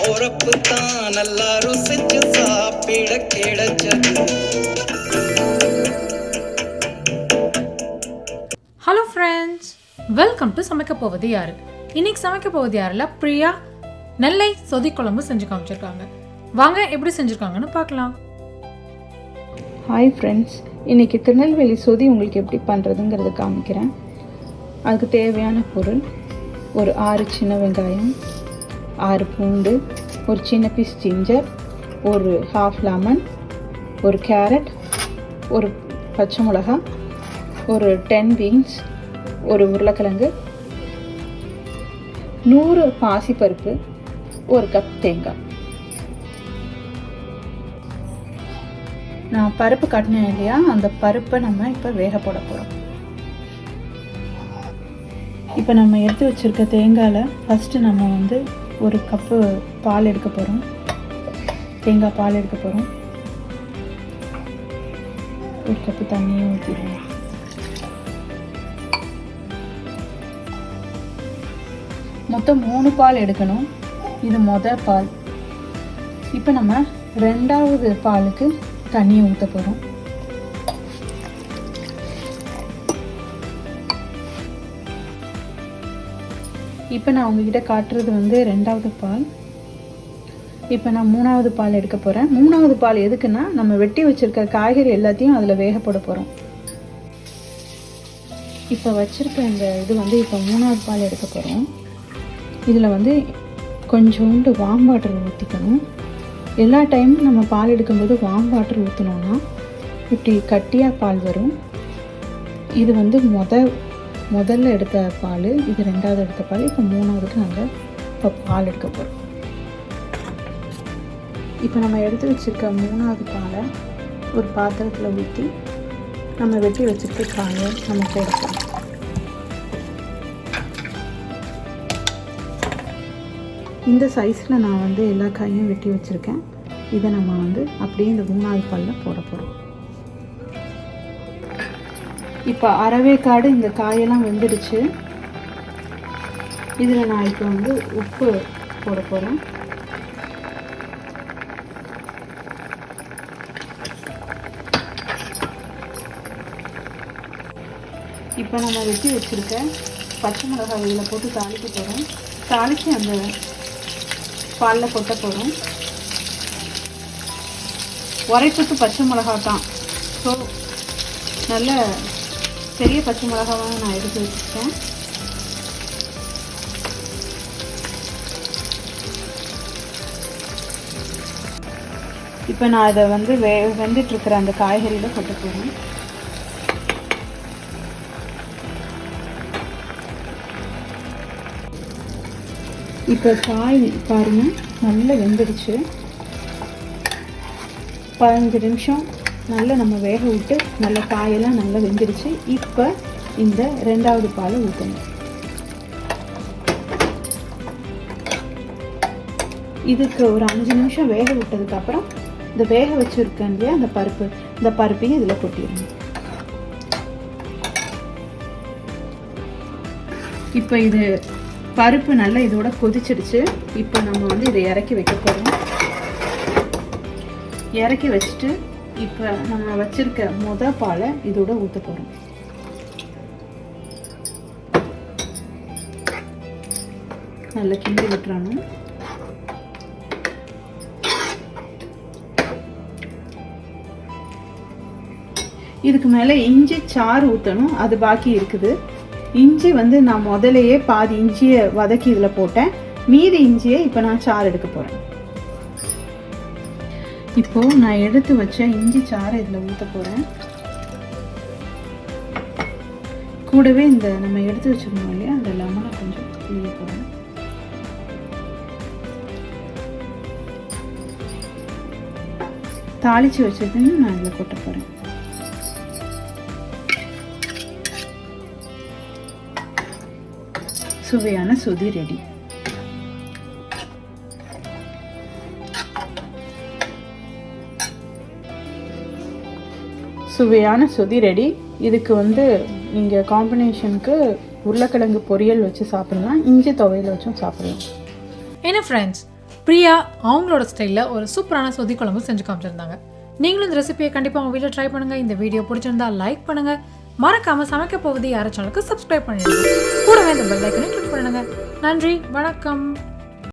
போறப்பு தான் நல்லா ருசிச்சு சாப்பிட கிடைச்சது. ஹலோ ஃப்ரெண்ட்ஸ், வெல்கம் டு சமைக்க போவது யாரு. இன்னைக்கு சமைக்க போவது யாரில் பிரியா நெல்லை சொதி குழம்பு செஞ்சு காமிச்சிருக்காங்க. வாங்க எப்படி செஞ்சுருக்காங்கன்னு பார்க்கலாம். ஹாய் ஃப்ரெண்ட்ஸ், இன்றைக்கி திருநெல்வேலி சொதி உங்களுக்கு எப்படி பண்ணுறதுங்கிறத காமிக்கிறேன். அதுக்கு தேவையான பொருள்: ஒரு 6 சின்ன வெங்காயம், 6 பூண்டு, ஒரு சின்ன பீஸ் ஜிஞ்சர், ஒரு ஹாஃப் லெமன், ஒரு கேரட், ஒரு பச்சை மிளகா, ஒரு 10 பீன்ஸ், ஒரு உருளைக்கிழங்கு, 100 பாசிப்பருப்பு, ஒரு கப் தேங்காய். நான் பருப்பு காட்டினேன் இல்லையா, அந்த பருப்பை நம்ம இப்போ வேக போட போகிறோம். இப்போ நம்ம எடுத்து வச்சுருக்க தேங்காயில் ஃபஸ்ட்டு நம்ம ஒரு கப்பு பால் எடுக்க போகிறோம். தேங்காய் பால் எடுக்க போகிறோம். ஒரு கப்பு தண்ணியும் ஊற்றிடுவோம். மொத்தம் 3 பால் எடுக்கணும். இது மொதல் பால். இப்போ நம்ம 2வது பாலுக்கு தண்ணியை ஊற்ற போகிறோம். இப்போ நான் உங்ககிட்ட காட்டுறது 2வது பால். இப்போ நான் 3வது பால் எடுக்க போகிறேன். 3வது பால் எதுக்குன்னா, நம்ம வெட்டி வச்சுருக்க காய்கறி எல்லாத்தையும் அதில் வேகப்பட போகிறோம். இப்போ வச்சுருக்க இந்த இது இப்போ 3வது பால் எடுக்க போகிறோம். இதில் கொஞ்சோண்டு வார்ம் வாட்டர் ஊற்றிக்கணும். எல்லா டைமும் நம்ம பால் எடுக்கும்போது வார்ம் வாட்டர் ஊற்றினோன்னா இப்படி கட்டியாக பால் வரும். இது முதல்ல எடுத்த பால், இது 2வது எடுத்த பால். இப்போ 3வதுக்கு நாங்கள் இப்போ பால் எடுக்க போகிறோம். இப்போ நம்ம எடுத்து வச்சுருக்க 3வது பாலை ஒரு பாத்திரத்தில் ஊற்றி நம்ம வெட்டி வச்சுருக்க காயை நம்ம போட போகிறோம். இந்த சைஸில் நான் எல்லா காயும் வெட்டி வச்சுருக்கேன். இதை நம்ம அப்படியே இந்த 3வது பாலில் போட போகிறோம். இப்போ அரைவேக்காடு இந்த காயெல்லாம் வெந்துடுச்சு. இதில் நான் இப்போ உப்பு போட போகிறேன். இப்போ நம்ம வெட்டி வச்சுருக்க பச்சை மிளகாய் இதில் போட்டு தாளிக்க போகிறோம். தாளித்து அந்த பாலில் கொட்ட போகிறோம். உரைப்புக்கு பச்சை மிளகா தான். ஸோ நல்ல பெரிய பச்சை மிளகாவாக நான் எடுத்து வச்சுருக்கேன். இப்போ நான் இதை வெந்துட்டுருக்கிற அந்த காய்கறியில் கொட்ட போகிறேன். இப்போ காய் பாருங்கள், நல்லா வெந்துடுச்சு. 15 நிமிஷம் நல்லா நம்ம வேக விட்டு நல்ல காயெல்லாம் நல்லா வெந்துடுச்சு. இப்போ இந்த 2வது பாலை ஊற்றணும். இதுக்கு ஒரு 5 நிமிஷம் வேக விட்டதுக்கப்புறம் இந்த வேக வச்சுருக்கேன் இல்லையா அந்த பருப்பு, இந்த பருப்பையும் இதில் கொட்டிடணும். இப்போ இது பருப்பு நல்லா இதோட கொதிச்சிடுச்சு. இப்போ நம்ம இதை இறக்கி வைக்க போகிறோம். இறக்கி வச்சுட்டு இப்போ நம்ம வச்சிருக்க மொதல் பாலை இதோட ஊற்ற போகிறோம். நல்லா கிண்டி விட்டுறணும். இதுக்கு மேலே இஞ்சி சாறு ஊற்றணும், அது பாக்கி இருக்குது. இஞ்சி நான் முதலையே பாதி இஞ்சியை வதக்கி இதில் போட்டேன். மீதி இஞ்சியை இப்போ நான் சாறு எடுக்க போகிறேன். இப்போது நான் எடுத்து வச்ச இஞ்சி சாறை இதில் ஊற்ற போகிறேன். கூடவே இந்த நம்ம எடுத்து வச்சுருந்தோம் இல்லையா அந்த லெமனை கொஞ்சம் புளிய போகிறேன். தாளித்து வச்சதுன்னு நான் இதில் கொட்ட போகிறேன். சுவையான சொதி ரெடி. சுவையான சொதி ரெடி. இதுக்கு நீங்கள் காம்பினேஷனுக்கு உருளைக்கிழங்கு பொரியல் வச்சு சாப்பிடலாம், இஞ்சி துவையல் வச்சும் சாப்பிடலாம். என்ன ஃப்ரெண்ட்ஸ், பிரியா அவங்களோட ஸ்டைலில் ஒரு சூப்பரான சொதி குழம்பு செஞ்சு காமிச்சிருந்தாங்க. நீங்களும் இந்த ரெசிபியை கண்டிப்பாக உங்கள் வீட்டில் ட்ரை பண்ணுங்கள். இந்த வீடியோ பிடிச்சிருந்தா லைக் பண்ணுங்கள். மறக்காமல் சமைக்க போவது யார் சேனலுக்கு சப்ஸ்கிரைப் பண்ணிடுங்க. கூடவே இந்த பெல் ஐக்கனை கிளிக் பண்ணுங்கள். நன்றி, வணக்கம்.